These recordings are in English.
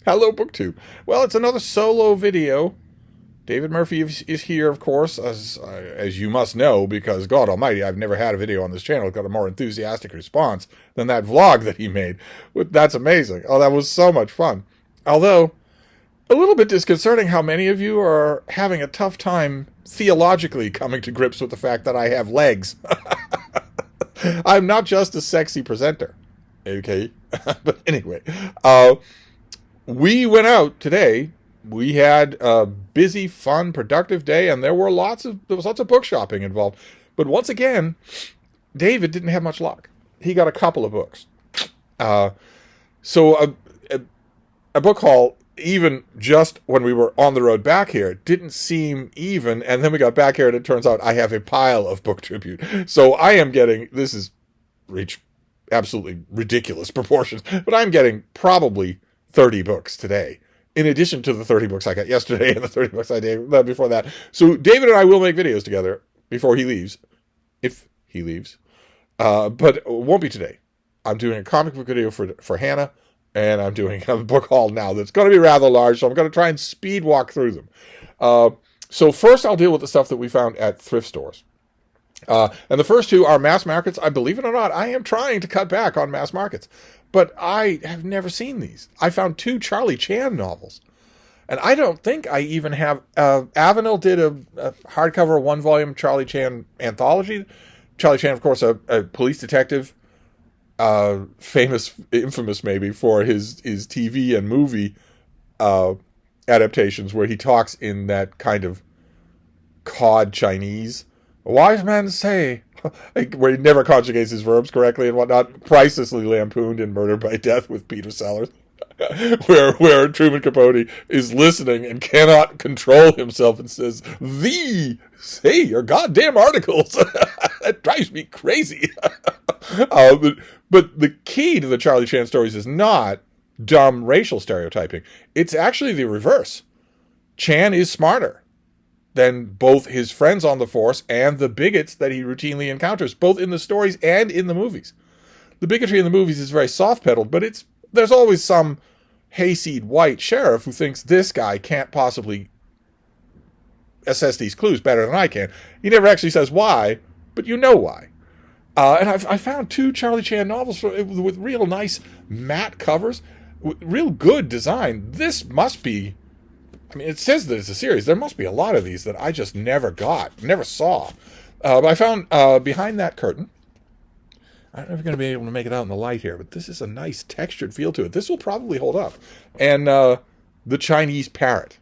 Hello, BookTube. Well, it's another solo video. David Murphy is here, of course, as you must know, because God Almighty, I've never had a video on this channel that got a more enthusiastic response than that vlog that he made. That's amazing. Oh, that was so much fun. Although, a little bit disconcerting how many of you are having a tough time theologically coming to grips with the fact that I have legs. I'm not just a sexy presenter. Okay? But anyway, we went out today. We had a busy, fun, productive day, and there was lots of book shopping involved. But once again, David didn't have much luck. He got a couple of books. So a book haul, even just when we were on the road back here, didn't seem even. And then we got back here, and it turns out I have a pile of book tribute. So I am getting, this is reached absolutely ridiculous proportions, but I'm getting probably 30 books today, in addition to the 30 books I got yesterday and the 30 books I did before that. So David and I will make videos together before he leaves, if he leaves. But it won't be today. I'm doing a comic book video for Hannah, and I'm doing a book haul now that's going to be rather large, so I'm going to try and speed walk through them. So first I'll deal with the stuff that we found at thrift stores. And the first two are mass markets. I believe it or not, I am trying to cut back on mass markets. But I have never seen these. I found 2 Charlie Chan novels. And I don't think I even have... Avenel did a hardcover 1-volume Charlie Chan anthology. Charlie Chan, of course, a police detective. Infamous maybe, for his TV and movie adaptations where he talks in that kind of cod Chinese. A wise man say... where he never conjugates his verbs correctly and whatnot. Pricelessly lampooned in Murder by Death with Peter Sellers, where Truman Capote is listening and cannot control himself and says, say your goddamn articles. That drives me crazy. But the key to the Charlie Chan stories is not dumb racial stereotyping. It's actually the reverse. Chan is smarter than both his friends on the force and the bigots that he routinely encounters, both in the stories and in the movies. The bigotry in the movies is very soft-pedaled, but there's always some hayseed white sheriff who thinks this guy can't possibly assess these clues better than I can. He never actually says why, but you know why. And I found 2 Charlie Chan novels with real nice matte covers, with real good design. This must be... I mean, it says that it's a series. There must be a lot of these that I just never saw. But I found behind that curtain, I don't know if you're going to be able to make it out in the light here, but this is a nice textured feel to it. This will probably hold up. And The Chinese Parrot.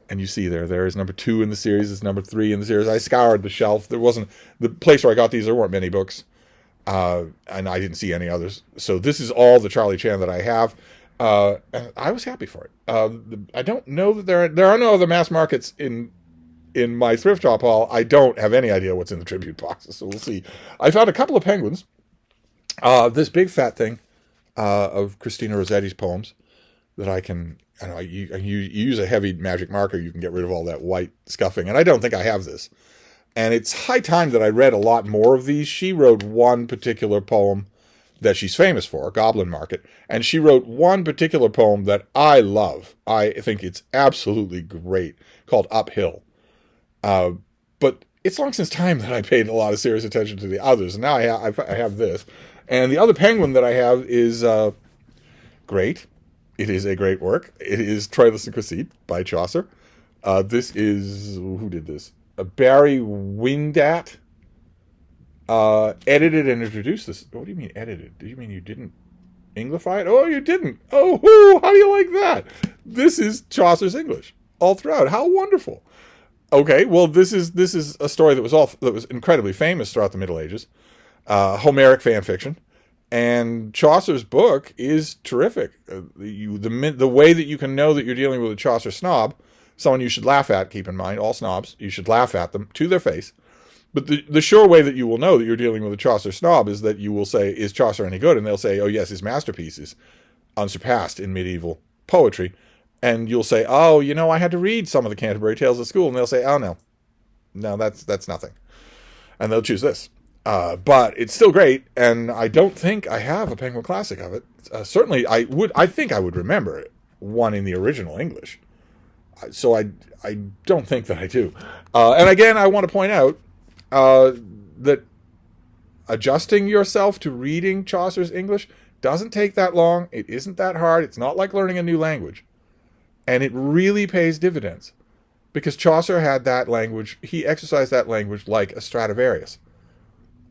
And you see there is number 2 in the series. It's number 3 in the series. I scoured the shelf. There wasn't, the place where I got these, there weren't many books. And I didn't see any others. So this is all the Charlie Chan that I have. And I was happy for it. I don't know that there are no other mass markets in my thrift shop haul. I don't have any idea what's in the tribute boxes, so we'll see. I found a couple of penguins. This big fat thing of Christina Rossetti's poems that I can... I don't know, you use a heavy magic marker, you can get rid of all that white scuffing, and I don't think I have this. And it's high time that I read a lot more of these. She wrote one particular poem that she's famous for, Goblin Market. And she wrote one particular poem that I love. I think it's absolutely great, called Uphill. But it's long since time that I paid a lot of serious attention to the others. And now I have this. And the other penguin that I have is great. It is a great work. It is Troilus and Cressida by Chaucer. This is, who did this? Barry Windat. Edited and introduced this. What do you mean edited? Do you mean you didn't Englify it? Oh, you didn't. Oh, how do you like that? This is Chaucer's English all throughout. How wonderful. Okay, well, this is a story that was incredibly famous throughout the Middle Ages, Homeric fan fiction, and Chaucer's book is terrific. The way that you can know that you're dealing with a Chaucer snob, someone you should laugh at. Keep in mind, all snobs, you should laugh at them to their face. But the sure way that you will know that you're dealing with a Chaucer snob is that you will say, is Chaucer any good? And they'll say, oh, yes, his masterpiece is unsurpassed in medieval poetry. And you'll say, oh, I had to read some of the Canterbury Tales at school. And they'll say, oh, no, that's nothing. And they'll choose this. But it's still great. And I don't think I have a Penguin Classic of it. Certainly, I think I would remember it. one in the original English. So I don't think that I do. And again, I want to point out that adjusting yourself to reading Chaucer's English doesn't take that long. It isn't that hard. It's not like learning a new language. And it really pays dividends. Because Chaucer had that language, he exercised that language like a Stradivarius.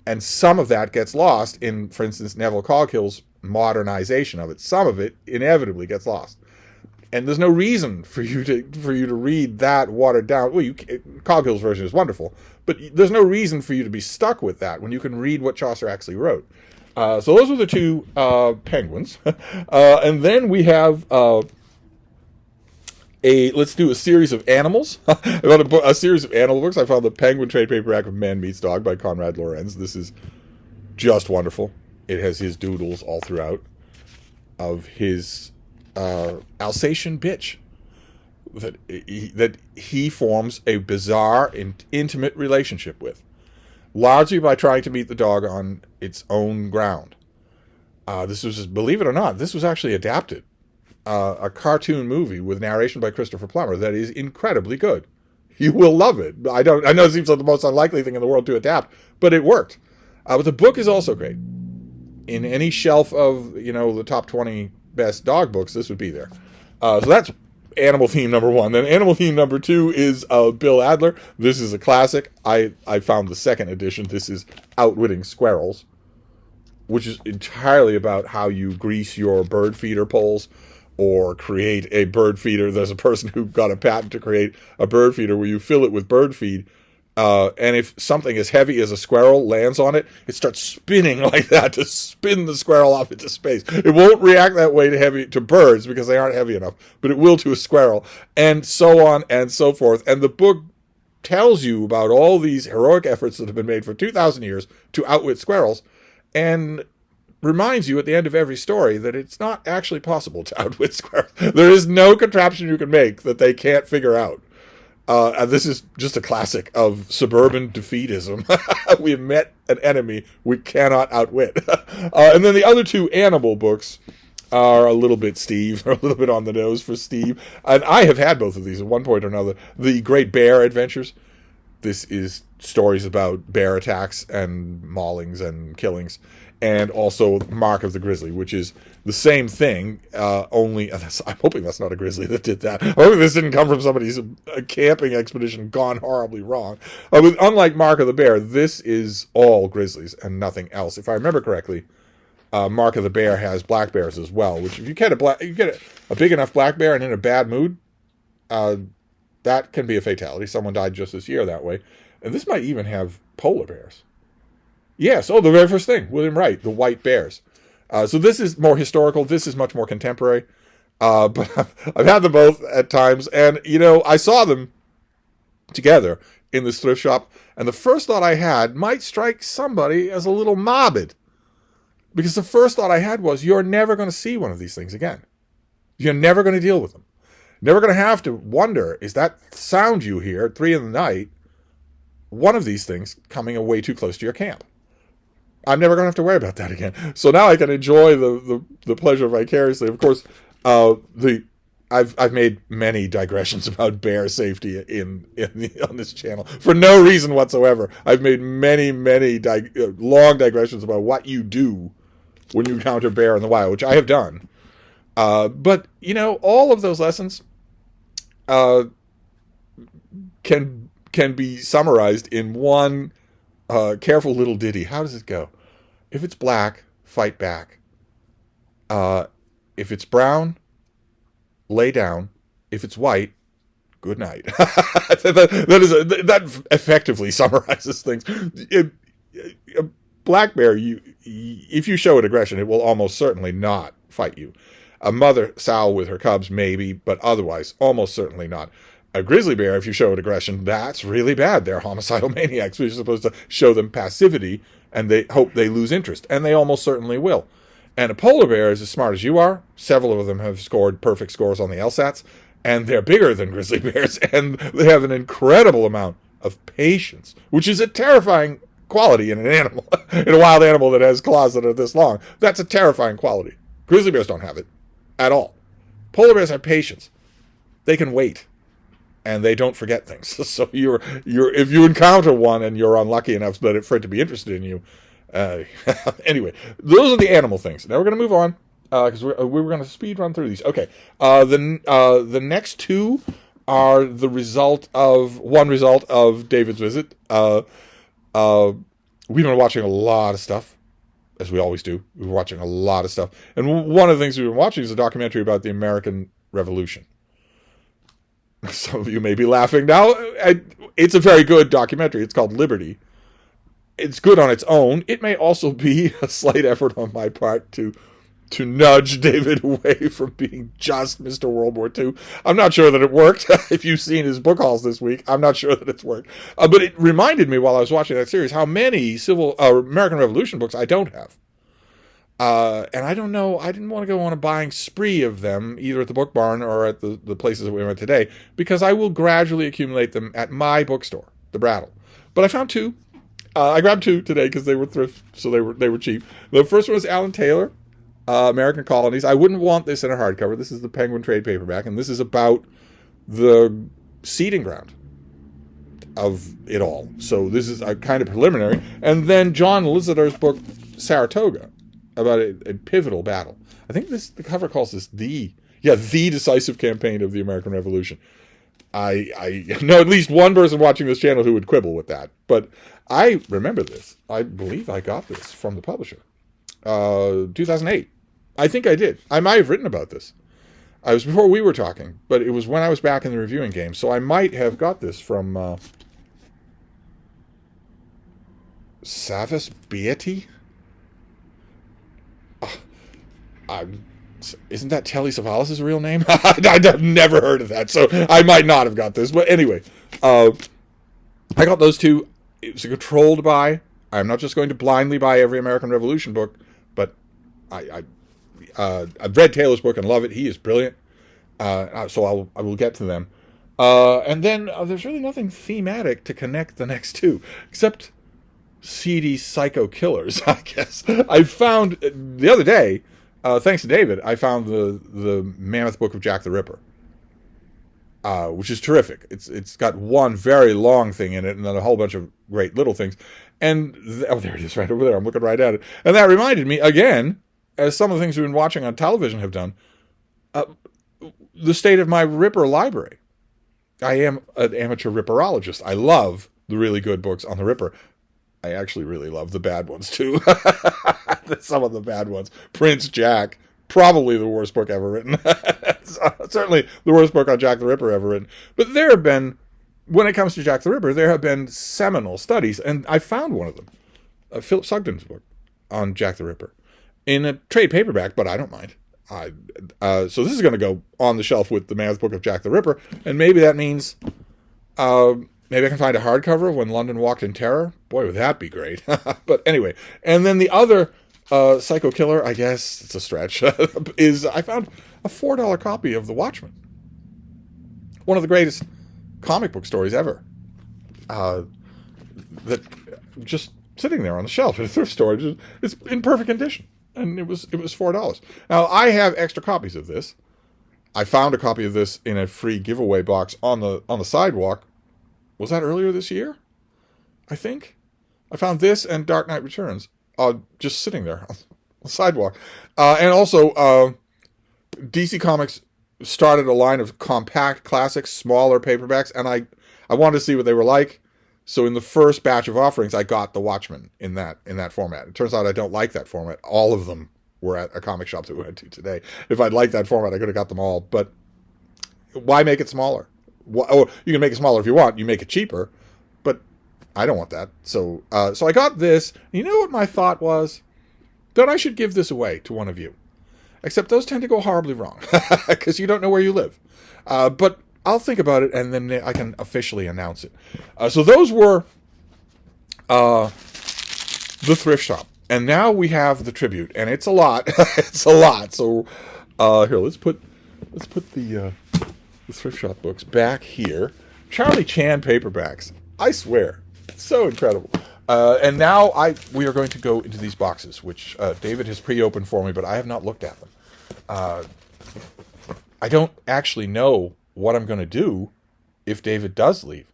And some of that gets lost in, for instance, Neville Coghill's modernization of it. Some of it inevitably gets lost. And there's no reason for you to read that watered down. Well, Coghill's version is wonderful, but there's no reason for you to be stuck with that when you can read what Chaucer actually wrote. So those were the two penguins. And then we have... let's do a series of animals. I found a series of animal books. I found the Penguin trade paperback of Man Meets Dog by Conrad Lorenz. This is just wonderful. It has his doodles all throughout of his Alsatian bitch that he forms a bizarre and intimate relationship with, largely by trying to meet the dog on its own ground. This was, believe it or not, this was actually adapted. A cartoon movie with narration by Christopher Plummer that is incredibly good. You will love it. I know it seems like the most unlikely thing in the world to adapt, but it worked. But the book is also great. In any shelf of, the top 20 best dog books, this would be there. So that's animal theme number one. Then animal theme number two is Bill Adler. This is a classic. I found the second edition. This is Outwitting Squirrels, which is entirely about how you grease your bird feeder poles or create a bird feeder. There's a person who got a patent to create a bird feeder where you fill it with bird feed. And if something as heavy as a squirrel lands on it, it starts spinning like that to spin the squirrel off into space. It won't react that way to birds because they aren't heavy enough, but it will to a squirrel, and so on and so forth. And the book tells you about all these heroic efforts that have been made for 2,000 years to outwit squirrels, and reminds you at the end of every story that it's not actually possible to outwit squirrels. There is no contraption you can make that they can't figure out. And this is just a classic of suburban defeatism. We have met an enemy we cannot outwit. And then the other two animal books are a little bit Steve, or a little bit on the nose for Steve. And I have had both of these at one point or another. The Great Bear Adventures. This is stories about bear attacks and maulings and killings. And also Mark of the Grizzly, which is the same thing, only... I'm hoping that's not a grizzly that did that. I'm hoping this didn't come from somebody's camping expedition gone horribly wrong. But unlike Mark of the Bear, this is all grizzlies and nothing else. If I remember correctly, Mark of the Bear has black bears as well, which if you get a big enough black bear and in a bad mood, that can be a fatality. Someone died just this year that way. And this might even have polar bears. Yes, the very first thing, William Wright, the white bears. So this is more historical. This is much more contemporary. But I've had them both at times. And, I saw them together in this thrift shop. And the first thought I had might strike somebody as a little morbid. Because the first thought I had was, you're never going to see one of these things again. You're never going to deal with them. Never going to have to wonder, is that sound you hear at 3 a.m, one of these things coming way too close to your camp? I'm never going to have to worry about that again. So now I can enjoy the pleasure vicariously. Of course, I've made many digressions about bear safety on this channel for no reason whatsoever. I've made many long digressions about what you do when you encounter bear in the wild, which I have done. But all of those lessons can be summarized in one careful little ditty. How does it go? If it's black, fight back. If it's brown, lay down. If it's white, good night. That effectively summarizes things. A black bear, if you show it aggression, it will almost certainly not fight you. A mother sow with her cubs, maybe, but otherwise, almost certainly not. A grizzly bear, if you show it aggression, that's really bad. They're homicidal maniacs. We're supposed to show them passivity, and they hope they lose interest, and they almost certainly will. And a polar bear is as smart as you are. Several of them have scored perfect scores on the LSATs, and they're bigger than grizzly bears, and they have an incredible amount of patience, which is a terrifying quality in an animal, in a wild animal that has claws that are this long. That's a terrifying quality. Grizzly bears don't have it at all. Polar bears have patience. They can wait, and they don't forget things. So if you encounter one and you're unlucky enough for it to be interested in you, anyway, those are the animal things. Now we're going to move on because we were going to speed run through these. Okay, the next two are the result of David's visit. We've been watching a lot of stuff, as we always do. We're watching a lot of stuff, and one of the things we've been watching is a documentary about the American Revolution. Some of you may be laughing now. It's a very good documentary. It's called Liberty. It's good on its own. It may also be a slight effort on my part to nudge David away from being just Mr. World War II. I'm not sure that it worked. If you've seen his book hauls this week, I'm not sure that it's worked. But it reminded me while I was watching that series how many American Revolution books I don't have. And I don't know, I didn't want to go on a buying spree of them, either at the Book Barn or at the places that we went today, because I will gradually accumulate them at my bookstore, the Brattle. But I found two. I grabbed two today because they were thrift, so they were cheap. The first one was Alan Taylor, American Colonies. I wouldn't want this in a hardcover. This is the Penguin trade paperback, and this is about the seeding ground of it all. So this is a kind of preliminary. And then John Lizeter's book, Saratoga, about a pivotal battle. I think the cover calls this the decisive campaign of the American Revolution. I know at least one person watching this channel who would quibble with that, but I remember this. I believe I got this from the publisher. 2008. I think I did. I might have written about this. It was before we were talking, but it was when I was back in the reviewing game, so I might have got this from Savas Beatty? Isn't that Telly Savalas' real name? I've never heard of that, so I might not have got this. But anyway, I got those two. It was a controlled buy. I'm not just going to blindly buy every American Revolution book, but I've read Taylor's book and love it. He is brilliant. So I will get to them. And then there's really nothing thematic to connect the next two, except seedy psycho killers, I guess. I found the other day, thanks to David, I found the Mammoth Book of Jack the Ripper, which is terrific. It's got one very long thing in it, and then a whole bunch of great little things. And there it is, right over there. I'm looking right at it, and that reminded me again, as some of the things we've been watching on television have done, the state of my Ripper library. I am an amateur Ripperologist. I love the really good books on the Ripper. I actually really love the bad ones, too. Some of the bad ones. Prince Jack, probably the worst book ever written. Certainly the worst book on Jack the Ripper ever written. But there have been, when it comes to Jack the Ripper, there have been seminal studies, and I found one of them, Philip Sugden's book on Jack the Ripper, in a trade paperback, but I don't mind. So this is going to go on the shelf with the Mammoth Book of Jack the Ripper, and maybe that means maybe I can find a hardcover of When London Walked in Terror. Boy, would that be great. But anyway, and then the other psycho killer, I guess it's a stretch, is I found a $4 copy of The Watchmen. One of the greatest comic book stories ever. That just sitting there on the shelf at a thrift store. It's in perfect condition. And it was $4. Now, I have extra copies of this. I found a copy of this in a free giveaway box on the sidewalk. Was that earlier this year? I think. I found this and Dark Knight Returns just sitting there on the sidewalk. And also, DC Comics started a line of compact classics, smaller paperbacks, and I wanted to see what they were like. So in the first batch of offerings, I got The Watchmen in that format. It turns out I don't like that format. All of them were at a comic shop that we went to today. If I'd liked that format, I could have got them all. But why make it smaller? You can make it smaller if you want. You make it cheaper. But I don't want that. So I got this. You know what my thought was? That I should give this away to one of you. Except those tend to go horribly wrong. Because you don't know where you live. But I'll think about it, and then I can officially announce it. So those were the thrift shop. And now we have the tribute, and it's a lot. It's a lot. So here, let's put the thrift shop books back here. Charlie Chan paperbacks. I swear, it's so incredible. And now we are going to go into these boxes, which David has pre-opened for me, but I have not looked at them. I don't actually know what I'm going to do if David does leave,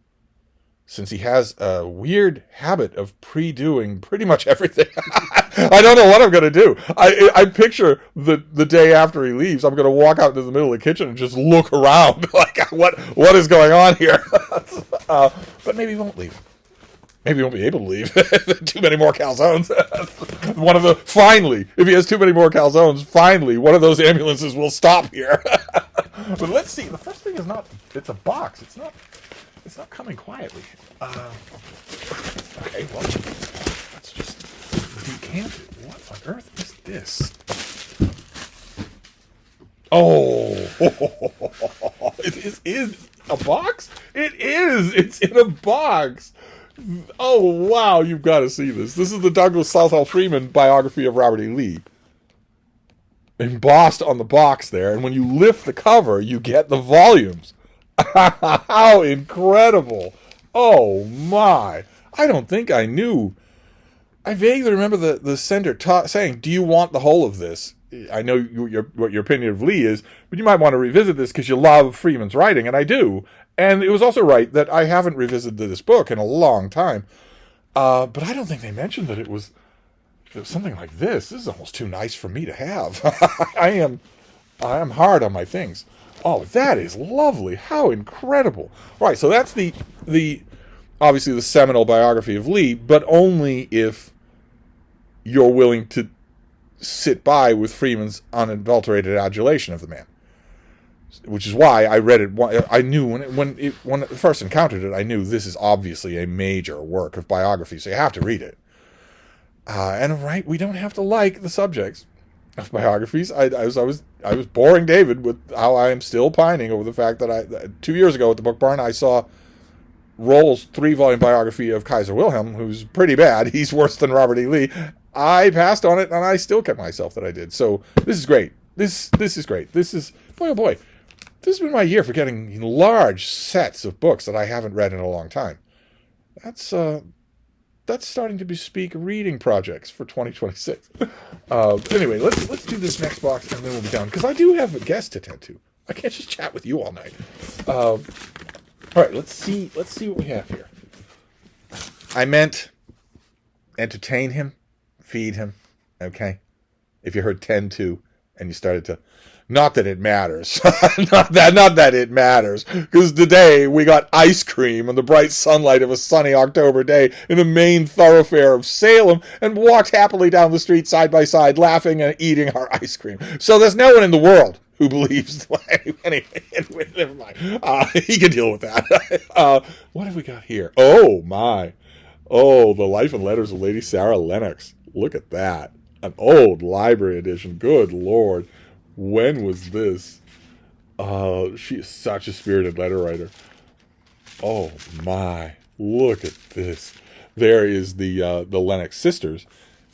since he has a weird habit of pre-doing pretty much everything. I don't know what I'm going to do. I picture the day after he leaves, I'm going to walk out into the middle of the kitchen and just look around like, what is going on here? But maybe he won't leave. Maybe he won't be able to leave. Too many more calzones. Finally, if he has too many more calzones, finally, one of those ambulances will stop here. But let's see. The first thing is it's a box. It's not coming quietly. Okay, well, let's just decant it. What on earth is this? Oh, it is in a box? It is! It's in a box! Oh, wow, you've got to see this. This is the Douglas Southall Freeman biography of Robert E. Lee. Embossed on the box there, and when you lift the cover, you get the volumes. How incredible! Oh, my. I don't think I knew. I vaguely remember the sender saying, do you want the whole of this? I know what your opinion of Lee is, but you might want to revisit this because you love Freeman's writing, and I do. And it was also right that I haven't revisited this book in a long time. But I don't think they mentioned that it was something like this. This is almost too nice for me to have. I am hard on my things. Oh, that is lovely. How incredible. Right, so that's the obviously the seminal biography of Lee, but only if you're willing to sit by with Freeman's unadulterated adulation of the man. Which is why I read it. I knew when I first encountered it, I knew this is obviously a major work of biography, so you have to read it. And right, we don't have to like the subjects of biographies. I was boring David with how I am still pining over the fact that 2 years ago at the Book Barn I saw Roll's 3-volume biography of Kaiser Wilhelm, who's pretty bad. He's worse than Robert E. Lee. I passed on it, and I still kept myself that I did. So this is great. This is great. This is, boy, oh boy. This has been my year for getting large sets of books that I haven't read in a long time. That's starting to bespeak reading projects for 2026. Anyway, let's do this next box, and then we'll be done. Because I do have a guest to tend to. I can't just chat with you all night. All right, let's see what we have here. I meant entertain him, feed him, okay? If you heard tend to, and you started to... Not that it matters. not that it matters. Because today we got ice cream in the bright sunlight of a sunny October day in the main thoroughfare of Salem and walked happily down the street side by side, laughing and eating our ice cream. So there's no one in the world who believes... anyway, never mind. He can deal with that. What have we got here? Oh, my. Oh, The Life and Letters of Lady Sarah Lennox. Look at that. An old library edition. Good Lord. When was this? She is such a spirited letter writer. Oh my! Look at this. There is the Lennox sisters,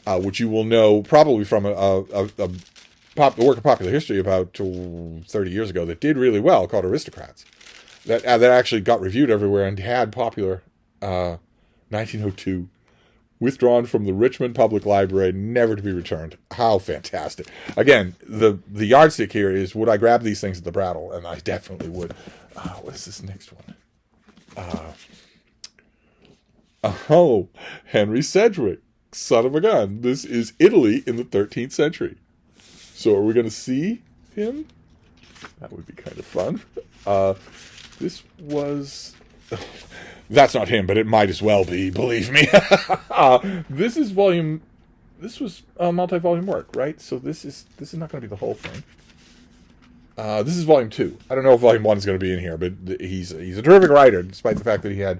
which you will know probably from a work of popular history about 30 years ago that did really well, called Aristocrats. That actually got reviewed everywhere and had popular. 1902. Withdrawn from the Richmond Public Library, never to be returned. How fantastic. Again, the yardstick here is, would I grab these things at the Brattle? And I definitely would. What is this next one? Henry Sedgwick, son of a gun. This is Italy in the 13th century. So are we going to see him? That would be kind of fun. This was... That's not him, but it might as well be, believe me. This was a multi-volume work, right? So this is not going to be the whole thing. This is volume 2. I don't know if volume 1 is going to be in here, but he's a terrific writer, despite the fact that he had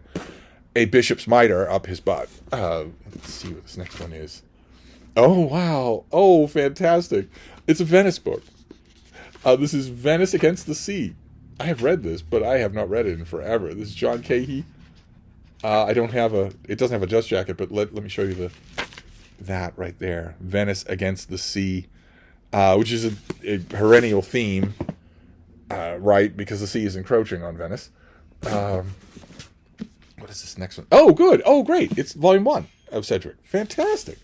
a bishop's mitre up his butt. Let's see what this next one is. Oh, wow. Oh, fantastic. It's a Venice book. This is Venice Against the Sea. I have read this, but I have not read it in forever. This is John Cahey. It doesn't have a dust jacket, but let me show you that right there. Venice Against the Sea, which is a perennial theme, right? Because the sea is encroaching on Venice. What is this next one? Oh, good. Oh, great. It's volume 1 of Sedgwick. Fantastic.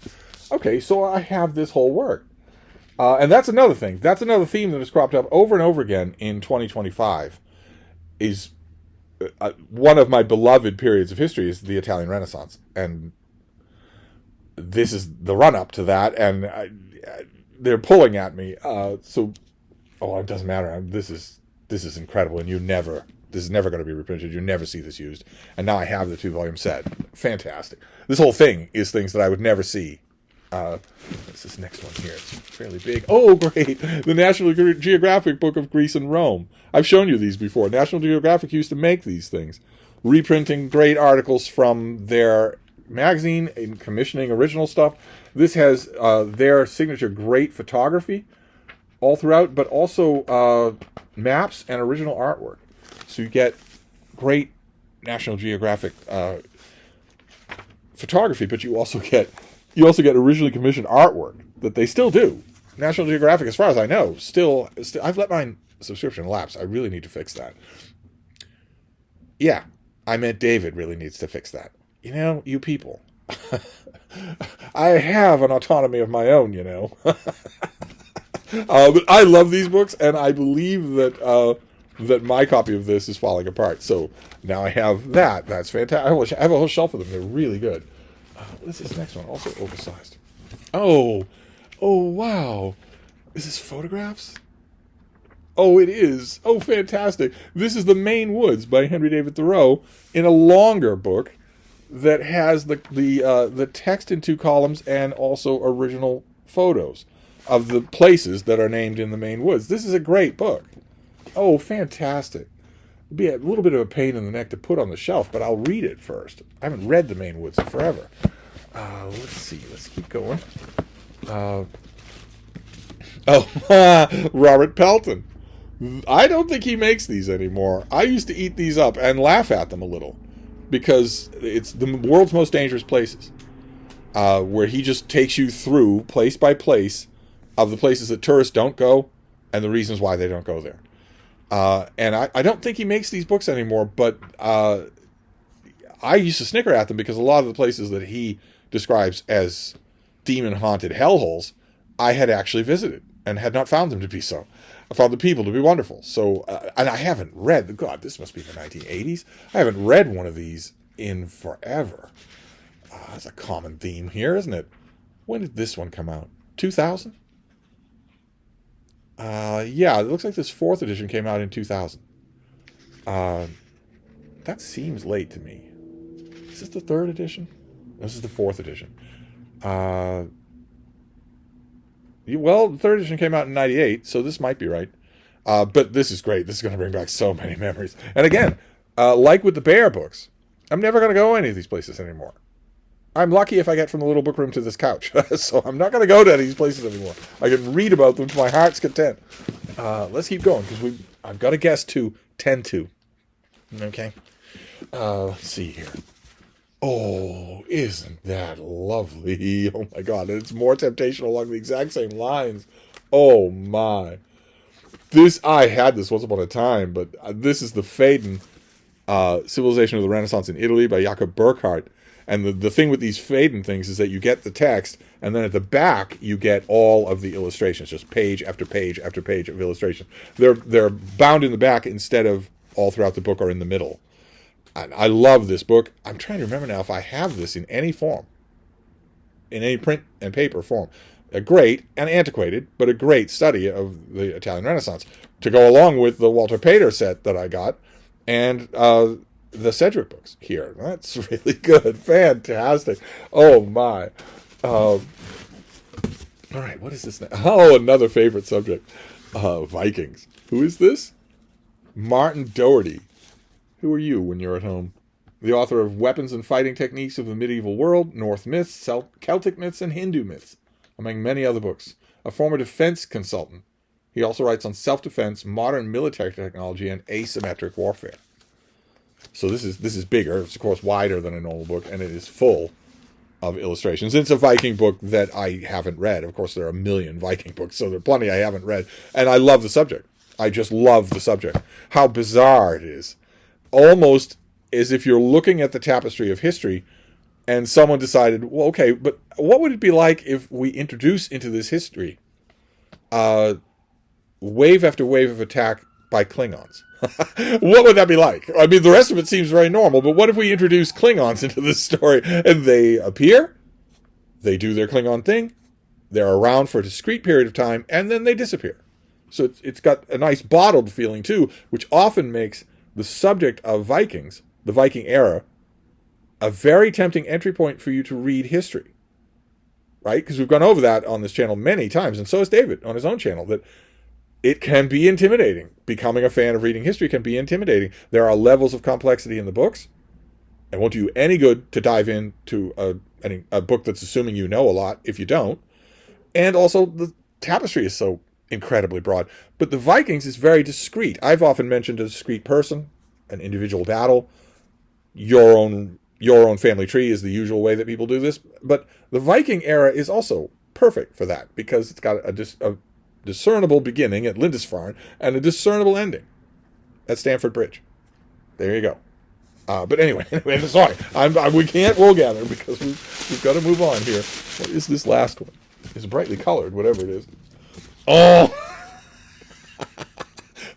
Okay, so I have this whole work. And that's another thing. That's another theme that has cropped up over and over again in 2025. Is one of my beloved periods of history is the Italian Renaissance, and this is the run-up to that, and they're pulling at me. It doesn't matter. This is incredible, and this is never going to be reprinted. You never see this used. And now I have the 2-volume set. Fantastic. This whole thing is things that I would never see. What's this next one here? It's fairly big. Oh, great. The National Geographic Book of Greece and Rome. I've shown you these before. National Geographic used to make these things, reprinting great articles from their magazine and commissioning original stuff. This has their signature great photography all throughout, but also maps and original artwork. So you get great National Geographic photography, but you also get originally commissioned artwork that they still do. National Geographic, as far as I know, still I've let my subscription lapse. I really need to fix that. Yeah, I meant David really needs to fix that. You know, you people. I have an autonomy of my own, you know. But I love these books, and I believe that my copy of this is falling apart. So now I have that. That's fantastic. I have a whole shelf of them. They're really good. What is this next one? Also oversized. Oh, wow. Is this photographs? Oh, it is. Oh, fantastic. This is The Maine Woods by Henry David Thoreau in a longer book that has the text in 2 columns and also original photos of the places that are named in the Maine Woods. This is a great book. Oh, fantastic. It'd be a little bit of a pain in the neck to put on the shelf, but I'll read it first. I haven't read The Maine Woods in forever. Let's see. Let's keep going. Robert Pelton. I don't think he makes these anymore. I used to eat these up and laugh at them a little because it's the world's most dangerous places, where he just takes you through place by place of the places that tourists don't go and the reasons why they don't go there. And I don't think he makes these books anymore, but I used to snicker at them because a lot of the places that he describes as demon-haunted hellholes, I had actually visited and had not found them to be so. I found the people to be wonderful. So, and I haven't read, God, this must be the 1980s. I haven't read one of these in forever. That's a common theme here, isn't it? When did this one come out? 2000? Yeah, it looks like this 4th edition came out in 2000. That seems late to me. Is this the 3rd edition? This is the 4th edition. Well, the 3rd edition came out in 98, so this might be right. But this is great. This is going to bring back so many memories. And again, like with the Bear books, I'm never going to go any of these places anymore. I'm lucky if I get from the little book room to this couch. So I'm not going to go to any of these places anymore. I can read about them to my heart's content. Let's keep going, because I've got a guess to 10-2. Okay. Let's see here. Oh, isn't that lovely? Oh my God. And it's more temptation along the exact same lines. Oh my. I had this once upon a time, but this is the Phaedon, Civilization of the Renaissance in Italy by Jakob Burckhardt. And the thing with these Phaedon things is that you get the text, and then at the back you get all of the illustrations, just page after page after page of illustrations. They're bound in the back instead of all throughout the book or in the middle. And I love this book. I'm trying to remember now if I have this in any form, in any print and paper form. A great and antiquated, but a great study of the Italian Renaissance to go along with the Walter Pater set that I got, and the Sedgwick books here. That's really good. Fantastic. Oh, my. All right, what is this now? Oh, another favorite subject. Vikings. Who is this? Martin Doherty. Who are you when you're at home? The author of Weapons and Fighting Techniques of the Medieval World, Norse Myths, Celtic Myths, and Hindu Myths, among many other books. A former defense consultant. He also writes on self-defense, modern military technology, and asymmetric warfare. So this is bigger. It's, of course, wider than a normal book, and it is full of illustrations. It's a Viking book that I haven't read. Of course, there are a million Viking books, so there are plenty I haven't read. And I love the subject. I just love the subject. How bizarre it is. Almost as if you're looking at the tapestry of history and someone decided, well, okay, but what would it be like if we introduce into this history wave after wave of attack by Klingons. What would that be like? I mean, the rest of it seems very normal, but what if we introduce Klingons into this story and they appear, they do their Klingon thing, they're around for a discrete period of time, and then they disappear. So it's got a nice bottled feeling too, which often makes the subject of Vikings, the Viking era, a very tempting entry point for you to read history. Right? Because we've gone over that on this channel many times, and so has David on his own channel, that it can be intimidating. Becoming a fan of reading history can be intimidating. There are levels of complexity in the books. It won't do you any good to dive into a book that's assuming you know a lot if you don't. And also, the tapestry is so incredibly broad. But the Vikings is very discrete. I've often mentioned a discrete person, an individual battle, your own family tree is the usual way that people do this. But the Viking era is also perfect for that because it's got a discernible beginning at Lindisfarne and a discernible ending at Stamford Bridge. There you go. But anyway, sorry. We can't woolgather because we've got to move on here. What is this last one? It's brightly colored, whatever it is. Oh!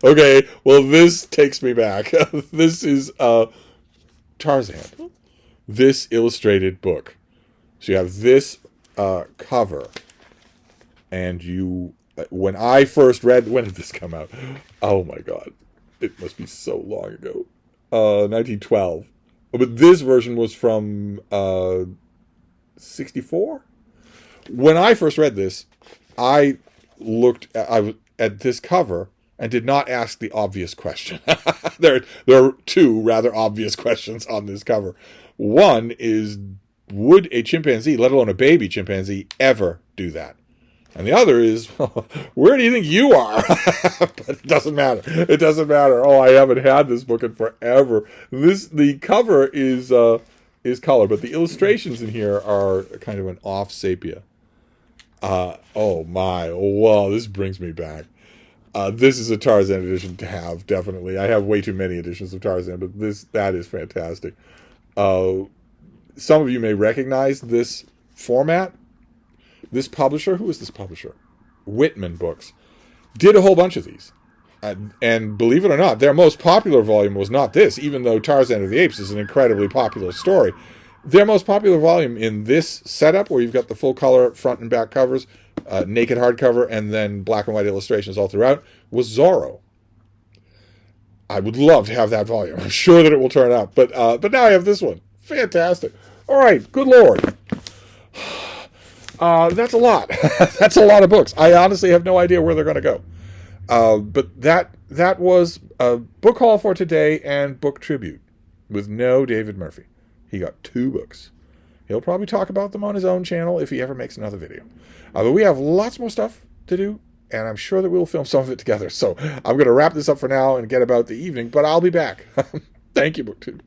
Okay, well, this takes me back. This is Tarzan. This illustrated book. So you have this cover. And when I first read, when did this come out? Oh my God. It must be so long ago. 1912. But this version was from 64? When I first read this, I looked at this cover and did not ask the obvious question. There are two rather obvious questions on this cover. One is, would a chimpanzee, let alone a baby chimpanzee, ever do that? And the other is, where do you think you are? But it doesn't matter. It doesn't matter. Oh, I haven't had this book in forever. The cover is color, but the illustrations in here are kind of an off sepia. Oh my, wow, this brings me back. This is a Tarzan edition to have, definitely. I have way too many editions of Tarzan, but that is fantastic. Some of you may recognize this format. This publisher, who is this publisher? Whitman Books, did a whole bunch of these. And believe it or not, their most popular volume was not this, even though Tarzan of the Apes is an incredibly popular story. Their most popular volume in this setup, where you've got the full color front and back covers, naked hardcover, and then black and white illustrations all throughout, was Zorro. I would love to have that volume. I'm sure that it will turn out. But now I have this one. Fantastic. All right, good Lord. That's a lot. That's a lot of books. I honestly have no idea where they're going to go. But that was a book haul for today and book tribute with no David Murphy. He got 2 books. He'll probably talk about them on his own channel if he ever makes another video. But we have lots more stuff to do, and I'm sure that we'll film some of it together. So I'm going to wrap this up for now and get about the evening, but I'll be back. Thank you, BookTube.